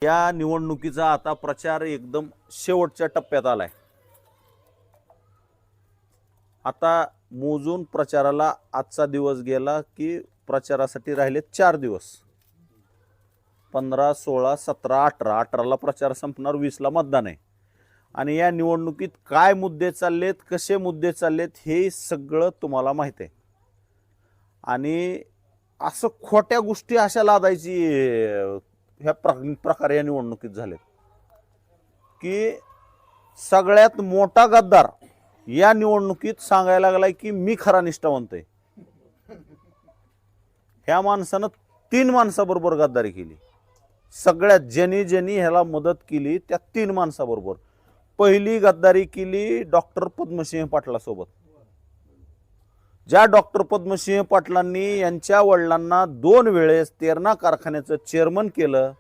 या निवडणुकीचा आता प्रचार एकदम शेवटच्या टप्प्यात आलाय। आता मोजून प्रचाराला आजचा दिवस गेला की प्रचारासाठी राहिले 4 दिवस। 15, 16, 17, 18, 18ला प्रचार संपणार, 20ला मतदान आहे। आणि या निवडणुकीत काय मुद्दे चाललेत, कसे मुद्दे चाललेत हे सगळं तुम्हाला माहिती आहे। आणि असं खोट्या गोष्टी अशा लादायची ह्या प्रकारे या निवडणुकीत झालेत की सगळ्यात मोठा गद्दार या निवडणुकीत सांगायला लागलाय की मी खरा निष्ठावंत आहे। ह्या माणसानं 3 माणसाबरोबर गद्दारी केली। सगळ्यात ज्यांनी ह्याला मदत केली त्या 3 माणसाबरोबर। पहिली गद्दारी केली डॉक्टर पद्मसिंह पाटलासोबत। ज्या डॉक्टर पद्मसिंह पाटलांनी यांच्या वडिलांना 2 वेळेस तेरणा कारखान्याचं चेअरमन केलं,